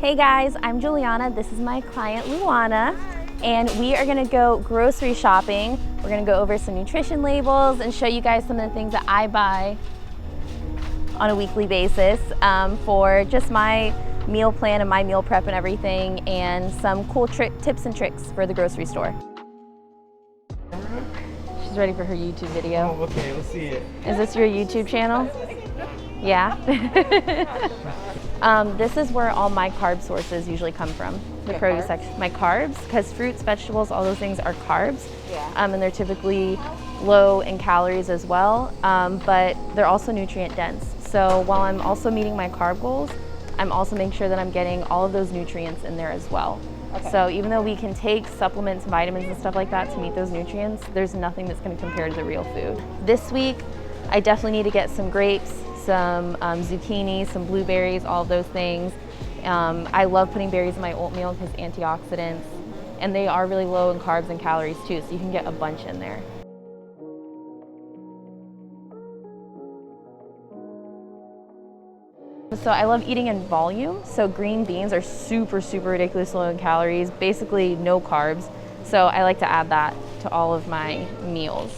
Hey guys, I'm Juliana. This is my client Luana, and we are gonna go grocery shopping. We're gonna go over some nutrition labels and show you guys some of the things that I buy on a weekly basis for just my meal plan and my meal prep and everything, and some cool tips and tricks for the grocery store. She's ready for her YouTube video. Oh, okay, let's see it. Is this your YouTube channel? Yeah. This is where all my carb sources usually come from, the produce section. My carbs, because fruits, vegetables, all those things are carbs, and they're typically low in calories as well, but they're also nutrient dense. So while I'm also meeting my carb goals, I'm also making sure that I'm getting all of those nutrients in there as well. Okay. So even though we can take supplements, vitamins and stuff like that to meet those nutrients, there's nothing that's going to compare to the real food. This week, I definitely need to get some grapes, some zucchini, some blueberries, all of those things. I love putting berries in my oatmeal because antioxidants, and they are really low in carbs and calories too, so you can get a bunch in there. So I love eating in volume, so green beans are super ridiculous low in calories, basically no carbs, so I like to add that to all of my meals.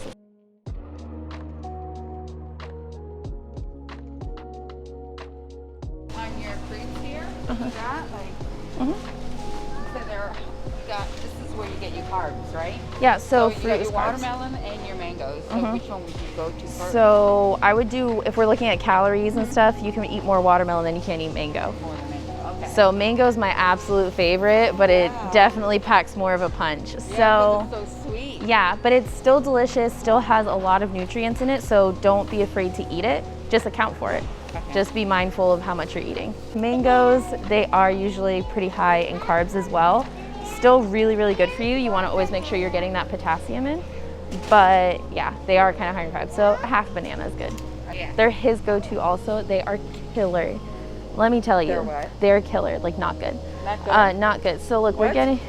This is where you get your carbs, right? Yeah, so fruit is carbs. Watermelon and your mangoes. So which one would you go to first? So I would do, if we're looking at calories and stuff, you can eat more watermelon than you can eat mango. More than mango. Okay. So mango is my absolute favorite, but it definitely packs more of a punch. Yeah, it's so sweet. Yeah, but it's still delicious, still has a lot of nutrients in it, so don't be afraid to eat it. Just account for it. Okay. Just be mindful of how much you're eating. Mangoes, they are usually pretty high in carbs as well. Still really good for you. You want to always make sure you're getting that potassium in. But yeah, they are kind of high in carbs. So half banana is good. Yeah. They're his go-to also. They are killer. Let me tell you. They're what? They're killer, like not good. Not good? Not good. So look, what? we're getting,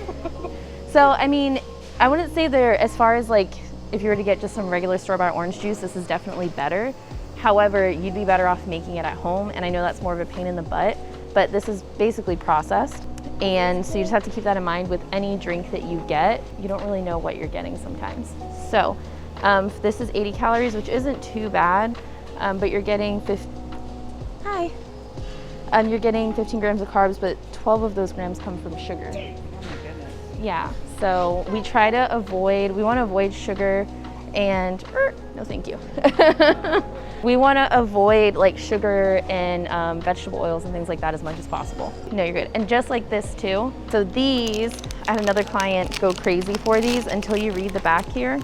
so I mean, I wouldn't say they're, as far as like, if you were to get just some regular store-bought orange juice, this is definitely better. However, you'd be better off making it at home. And I know that's more of a pain in the butt, but this is basically processed. And so you just have to keep that in mind with any drink that you get. You don't really know what you're getting sometimes. So this is 80 calories, which isn't too bad, but you're getting you're getting 15 grams of carbs, but 12 of those grams come from sugar. Oh my goodness. Yeah, so we want to avoid sugar and, no thank you. We want to avoid like sugar and vegetable oils and things like that as much as possible. No, you're good. And just like this too. So these, I had another client go crazy for these until you read the back here.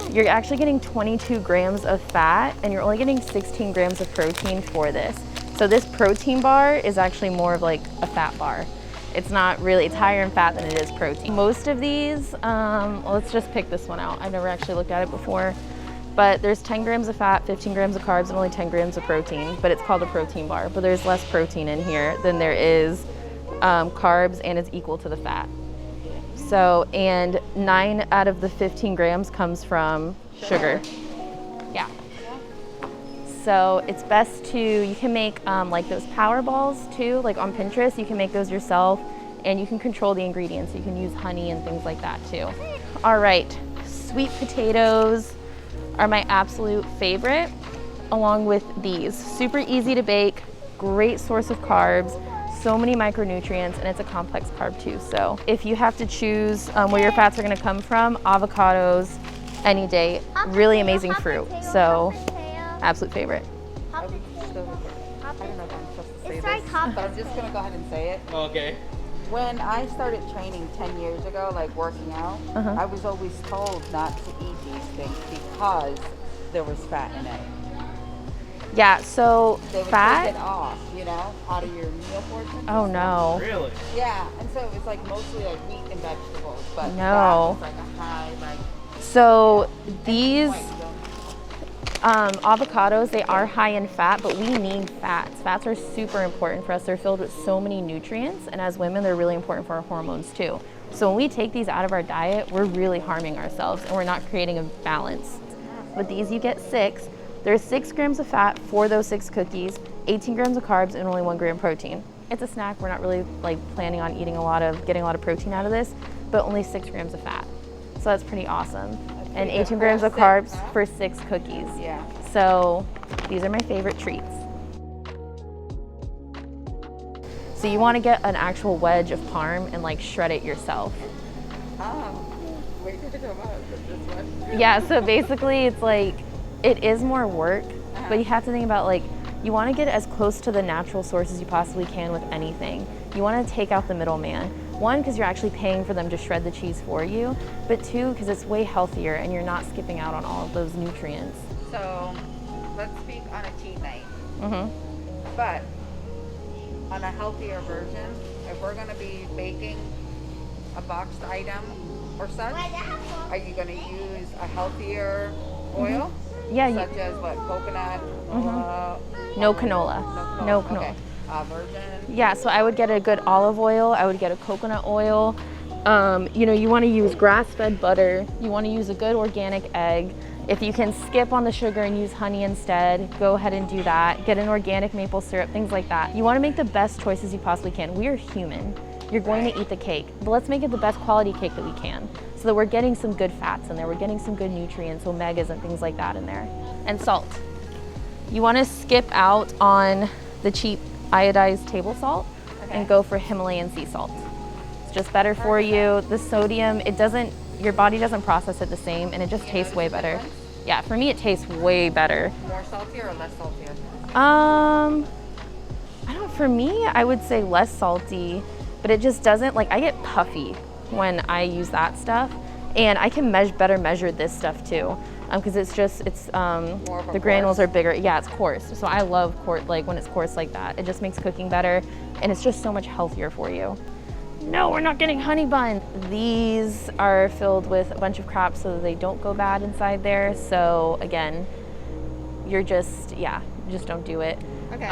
You're actually getting 22 grams of fat and you're only getting 16 grams of protein for this. So this protein bar is actually more of like a fat bar. It's not really, it's higher in fat than it is protein. Most of these, let's just pick this one out. I've never actually looked at it before. But there's 10 grams of fat, 15 grams of carbs, and only 10 grams of protein, but it's called a protein bar. But there's less protein in here than there is carbs, and it's equal to the fat. So, and 9 out of the 15 grams comes from sugar. Yeah. So it's best to, you can make like those power balls too, like on Pinterest, you can make those yourself, and you can control the ingredients. You can use honey and things like that too. All right, sweet potatoes are my absolute favorite, along with these. Super easy to bake, great source of carbs, so many micronutrients, and it's a complex carb too. So if you have to choose where your fats are gonna come from, avocados any day, really amazing fruit. So absolute favorite. I don't know if I'm supposed to say this, but I'm just gonna go ahead and say it. Okay. When I started training 10 years ago, like working out, I was always told not to eat these things because there was fat in it. Yeah, so they would fat? Take it off, you know, out of your meal portion. Oh no. Really? Yeah, and so it was like mostly like meat and vegetables, but no. That was like a high, like. So these avocados, they are high in fat, but we need fats. Fats are super important for us. They're filled with so many nutrients, and as women, they're really important for our hormones too. So when we take these out of our diet, we're really harming ourselves, and we're not creating a balance. With these, you get 6. There's 6 grams of fat for those 6 cookies, 18 grams of carbs, and only 1 gram protein. it's a snack. We're not really like planning on getting a lot of protein out of this, but only 6 grams of fat. So that's pretty awesome. And 18 grams of carbs for 6 cookies. Yeah. So these are my favorite treats. So you want to get an actual wedge of parm and like shred it yourself. Wait to come out with this one. Yeah, so basically it's like, it is more work, but you have to think about like, you want to get as close to the natural source as you possibly can with anything. You want to take out the middleman. 1, because you're actually paying for them to shred the cheese for you, but 2, because it's way healthier and you're not skipping out on all of those nutrients. So let's speak on a cheat night. But on a healthier version, if we're going to be baking a boxed item or such, are you going to use a healthier oil? Yeah. Such as what, coconut? No canola. No canola. Okay. Virgin? Yeah, so I would get a good olive oil. I would get a coconut oil. You know, you want to use grass-fed butter. You want to use a good organic egg. If you can skip on the sugar and use honey instead, go ahead and do that. Get an organic maple syrup, things like that. You want to make the best choices you possibly can. We are human. You're going to eat the cake, but let's make it the best quality cake that we can so that we're getting some good fats in there. We're getting some good nutrients, omegas and things like that in there. And salt. You want to skip out on the cheap iodized table salt and go for Himalayan sea salt. It's just better for you. The sodium, your body doesn't process it the same, and it just tastes way better. Yeah, for me it tastes way better. More salty or less salty? For me, I would say less salty, but it just doesn't, like, I get puffy when I use that stuff, and I can better measure this stuff too, because the granules are bigger. Yeah, it's coarse. So I love like when it's coarse like that. It just makes cooking better, and it's just so much healthier for you. No, we're not getting honey buns. These are filled with a bunch of crap so that they don't go bad inside there. So again, just don't do it. Okay.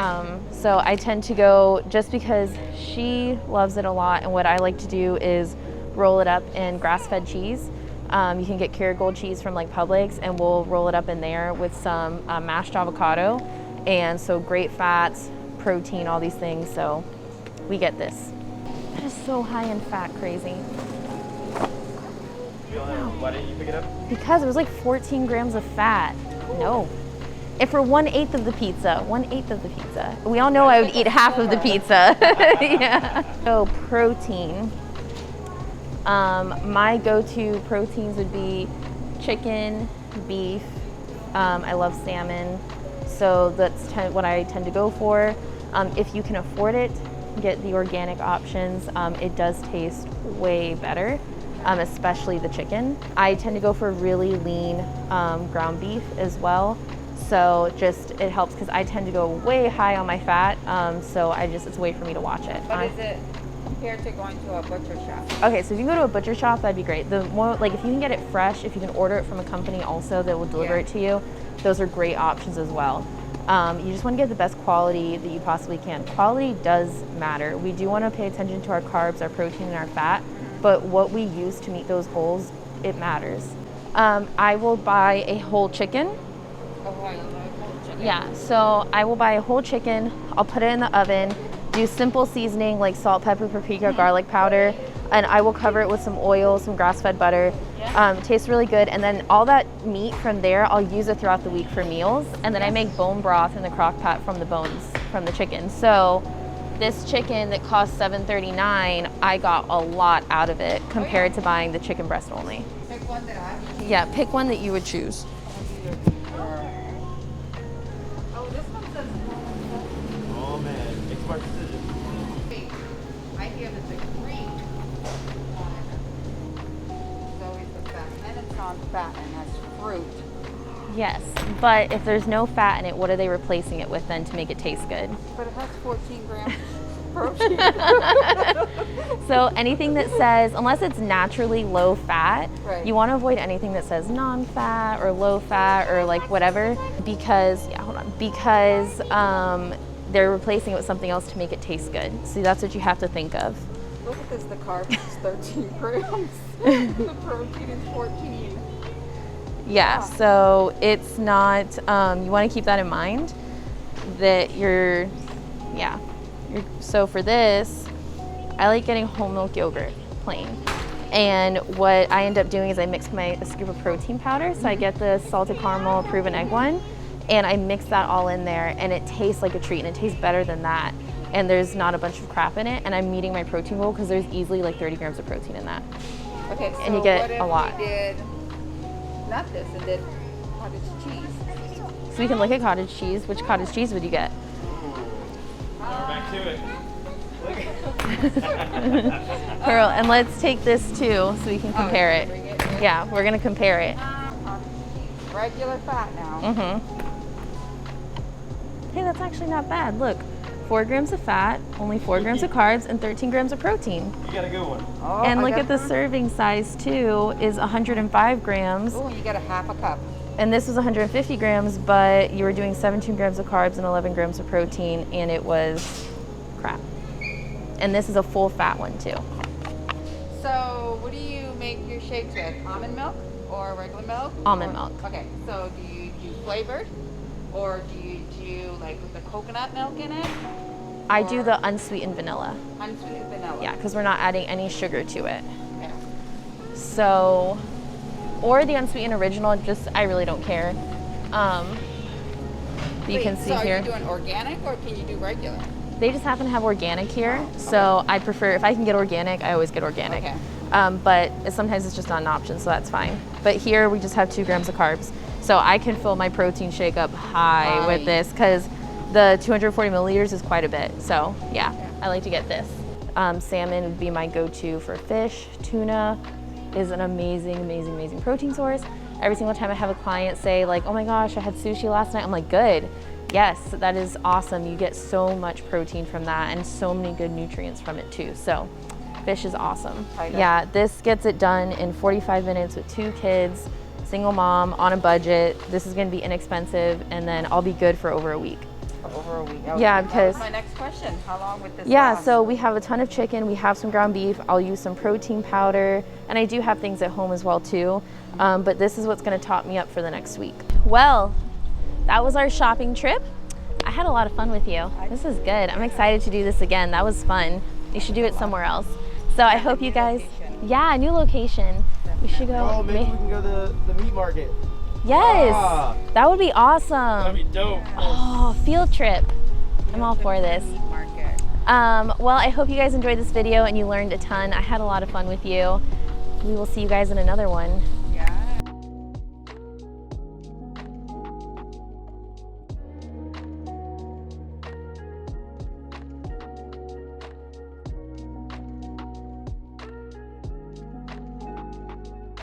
So I tend to go, just because she loves it a lot, and what I like to do is roll it up in grass-fed cheese. You can get Kerrygold cheese from like Publix, and we'll roll it up in there with some mashed avocado, and so great fats, protein, all these things. So we get this. That is so high in fat, crazy. Juliana, why didn't you pick it up? Because it was like 14 grams of fat. No. If for 1/8 of the pizza, 1/8 of the pizza. We all know I would eat half of the pizza. Yeah. So protein. My go-to proteins would be chicken, beef. I love salmon. So that's what I tend to go for. If you can afford it, get the organic options. It does taste way better, especially the chicken. I tend to go for really lean ground beef as well. So it helps because I tend to go way high on my fat. So it's a way for me to watch it. But is it compared to going to a butcher shop? Okay, so if you go to a butcher shop, that'd be great. The more, like, if you can get it fresh, if you can order it from a company also that will deliver it to you, those are great options as well. You just want to get the best quality that you possibly can. Quality does matter. We do want to pay attention to our carbs, our protein, and our fat, but what we use to meet those goals, it matters. I will buy a whole chicken. Yeah, so I will buy a whole chicken. I'll put it in the oven, do simple seasoning like salt, pepper, paprika, garlic powder, and I will cover it with some oil, some grass-fed butter. Tastes really good, and then all that meat from there, I'll use it throughout the week for meals, and then I make bone broth in the crock pot from the bones from the chicken. So this chicken that cost $7.39, I got a lot out of it compared to buying the chicken breast only. Pick one that I would choose. Yeah, pick one that you would choose. Oh, this one says. Oh man, make smart decisions. Wait, I hear that the green one is always the best, and it's non-fat and has fruit. Yes, but if there's no fat in it, what are they replacing it with then to make it taste good? But it has 14 grams protein. So anything that says, unless it's naturally low fat, Right. you want to avoid anything that says non-fat or low fat or like whatever, because they're replacing it with something else to make it taste good. So that's what you have to think of. Look at this, the carb is 13 grams. The protein is 14. Yeah, Wow. so it's not, you want to keep that in mind, that So for this, I like getting whole milk yogurt, plain. And what I end up doing is I mix a scoop of protein powder. So I get the salted caramel proven egg one, and I mix that all in there, and it tastes like a treat, and it tastes better than that. And there's not a bunch of crap in it, and I'm meeting my protein goal because there's easily like 30 grams of protein in that. Okay, so and you get what if a lot. we did not this and did cottage cheese? So we can look at cottage cheese. Which cottage cheese would you get? Now we're back to it. Pearl, and let's take this too so we can compare it. Yeah, we're gonna compare it. Regular fat now. Mm-hmm. Hey, that's actually not bad. Look, 4 grams of fat, only 4 grams of carbs, and 13 grams of protein. You got a good one. Oh, And I look got at the some. serving size too, is 105 grams. Oh, you got a half a cup. And this was 150 grams, but you were doing 17 grams of carbs and 11 grams of protein, and it was crap. And this is a full fat one too. So, what do you make your shakes with? Almond milk or regular milk? Almond milk. Okay, so do you do flavored, or do you do like with the coconut milk in it? I do the unsweetened vanilla. Unsweetened vanilla. Yeah, because we're not adding any sugar to it. Okay. So, or the unsweetened original, just, I really don't care. But you can see so here. Are you doing organic or can you do regular? They just happen to have organic here, so I prefer, if I can get organic, I always get organic. Okay. But sometimes it's just not an option, so that's fine. But here we just have 2 grams of carbs. So I can fill my protein shake up high with this because the 240 milliliters is quite a bit. So yeah, I like to get this. Salmon would be my go-to for fish. Tuna is an amazing, amazing, amazing protein source. Every single time I have a client say like, oh my gosh, I had sushi last night, I'm like, good. Yes, that is awesome. You get so much protein from that and so many good nutrients from it too. So fish is awesome. Yeah, this gets it done in 45 minutes with 2 kids, single mom, on a budget. This is gonna be inexpensive, and then I'll be good for over a week. Over a week. Yeah, that because was my next question. How long would this yeah, last? so we have a ton of chicken, we have some ground beef, I'll use some protein powder, and I do have things at home as well too. But this is what's gonna top me up for the next week. Well, that was our shopping trip. I had a lot of fun with you. This is good. I'm excited to do this again. That was fun. You should do it somewhere else. So I hope you guys, yeah, new location. We should go. Oh, maybe we can go to the meat market. Yes, that would be awesome. That'd be dope. Oh, field trip. I'm all for this. Market. Well, I hope you guys enjoyed this video and you learned a ton. I had a lot of fun with you. We will see you guys in another one.